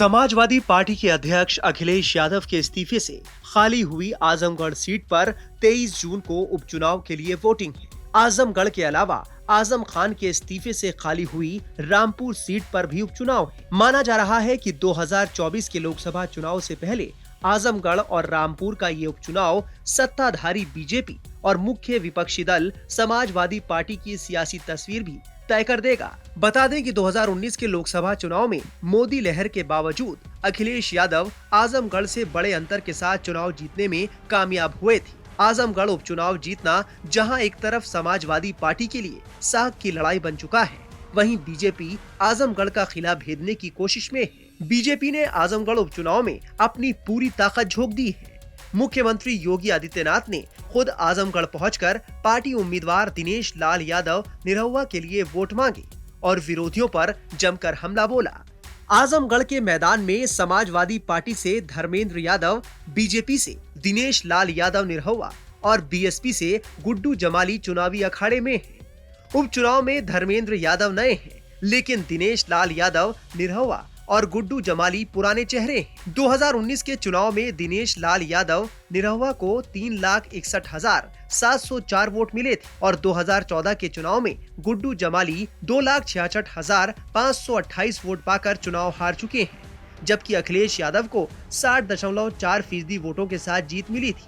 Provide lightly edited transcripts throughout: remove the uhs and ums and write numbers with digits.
Samajwadi party के अध्यक्ष अखिलेश यादव के इस्तीफे से खाली हुई आजमगढ़ सीट पर 23 जून को उपचुनाव के लिए वोटिंग है। आजमगढ़ के अलावा आजम खान के इस्तीफे से खाली हुई रामपुर सीट पर भी उपचुनाव है। माना जा रहा है कि 2024 के लोकसभा चुनाव से पहले आजमगढ़ और रामपुर का ये उपचुनाव सत्ताधारी बीजेपी और मुख्य विपक्षी दल समाजवादी पार्टी की सियासी तस्वीर भी तय कर देगा। बता दें कि 2019 के लोकसभा चुनाव में मोदी लहर के बावजूद अखिलेश यादव आजमगढ़ से बड़े अंतर के साथ चुनाव जीतने में कामयाब हुए थे। आजमगढ़ उपचुनाव जीतना जहां एक तरफ समाजवादी पार्टी के लिए साख की लड़ाई बन चुका है, वहीं बीजेपी आजमगढ़ का किला भेदने की कोशिश में है। बीजेपी ने आजमगढ़ उपचुनाव में अपनी पूरी ताकत झोंक दी है। मुख्यमंत्री योगी आदित्यनाथ ने खुद आजमगढ़ पहुंचकर पार्टी उम्मीदवार दिनेश लाल यादव निरहुआ के लिए वोट मांगे और विरोधियों पर जमकर हमला बोला। आजमगढ़ के मैदान में समाजवादी पार्टी से धर्मेंद्र यादव, बीजेपी से दिनेश लाल यादव निरहुआ और बीएसपी से गुड्डू जमाली चुनावी अखाड़े में हैं। उपचुनाव में धर्मेंद्र यादव नए हैं, लेकिन दिनेश लाल यादव निरहुआ और गुड्डू जमाली पुराने चेहरे हैं। 2019 के चुनाव में दिनेश लाल यादव निरहुआ को 3,61,704 वोट मिले थे और 2014 के चुनाव में गुड्डू जमाली 2,66,528 वोट पाकर चुनाव हार चुके हैं, जबकि अखिलेश यादव को 60.4% वोटों के साथ जीत मिली थी।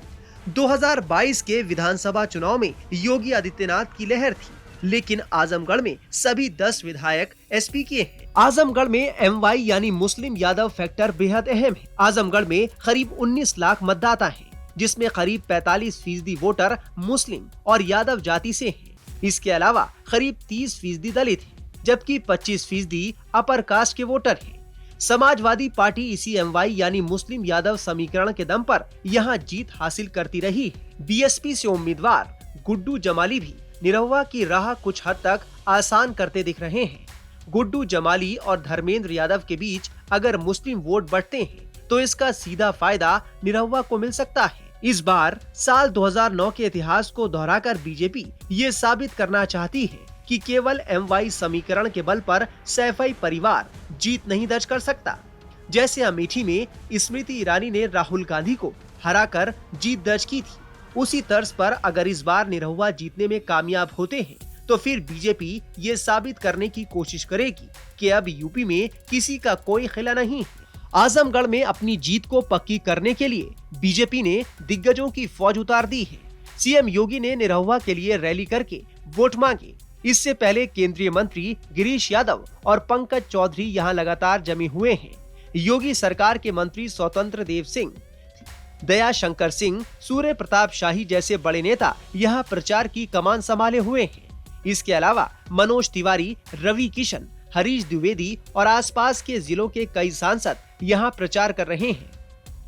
2022 के विधानसभा चुनाव में योगी आदित्यनाथ की लहर थी, लेकिन आजमगढ़ में सभी 10 विधायक एसपी के हैं। आजमगढ़ में MY यानी मुस्लिम यादव फैक्टर बेहद अहम है। आजमगढ़ में करीब 19 लाख मतदाता हैं, जिसमें करीब 45% वोटर मुस्लिम और यादव जाति से हैं। इसके अलावा करीब 30% दलित हैं, जबकि 25% अपर कास्ट के वोटर हैं। समाजवादी पार्टी इसी MY यानी मुस्लिम यादव समीकरण के दम पर यहाँ जीत हासिल करती रही है। बीएसपी से उम्मीदवार गुड्डू जमाली भी निरहुआ की राह कुछ हद तक आसान करते दिख रहे हैं। गुड्डू जमाली और धर्मेंद्र यादव के बीच अगर मुस्लिम वोट बढ़ते हैं तो इसका सीधा फायदा निरहुआ को मिल सकता है। इस बार साल 2009 के इतिहास को दोहराकर बीजेपी ये साबित करना चाहती है कि केवल MY समीकरण के बल पर सैफई परिवार जीत नहीं दर्ज कर सकता। जैसे अमेठी में स्मृति ईरानी ने राहुल गांधी को हराकर जीत दर्ज की थी, उसी तर्ज पर अगर इस बार निरहुआ जीतने में कामयाब होते हैं तो फिर बीजेपी ये साबित करने की कोशिश करेगी कि अब यूपी में किसी का कोई खिला नहीं है। आजमगढ़ में अपनी जीत को पक्की करने के लिए बीजेपी ने दिग्गजों की फौज उतार दी है। सीएम योगी ने निरहुआ के लिए रैली करके वोट मांगे। इससे पहले केंद्रीय मंत्री गिरीश यादव और पंकज चौधरी यहाँ लगातार जमे हुए हैं। योगी सरकार के मंत्री स्वतंत्र देव सिंह, दया शंकर सिंह, सूर्य प्रताप शाही जैसे बड़े नेता यहाँ प्रचार की कमान संभाले हुए हैं। इसके अलावा मनोज तिवारी, रवि किशन, हरीश द्विवेदी और आसपास के जिलों के कई सांसद यहाँ प्रचार कर रहे हैं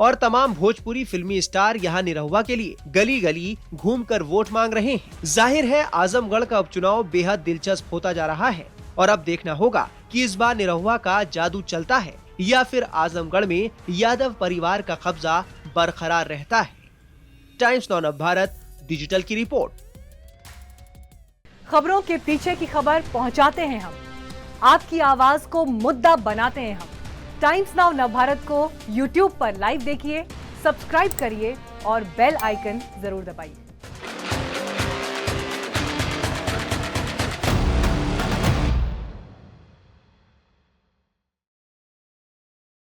और तमाम भोजपुरी फिल्मी स्टार यहाँ निरहुआ के लिए गली गली घूमकर वोट मांग रहे हैं। जाहिर है आजमगढ़ का उपचुनाव बेहद दिलचस्प होता जा रहा है और अब देखना होगा कि इस बार निरहुआ का जादू चलता है या फिर आजमगढ़ में यादव परिवार का कब्जा बरकरार रहता है। टाइम्स नाउ भारत डिजिटल की रिपोर्ट। खबरों के पीछे की खबर पहुंचाते हैं हम, आपकी आवाज को मुद्दा बनाते हैं हम। टाइम्स नाउ भारत को YouTube पर लाइव देखिए, सब्सक्राइब करिए और बेल आइकन जरूर दबाइए।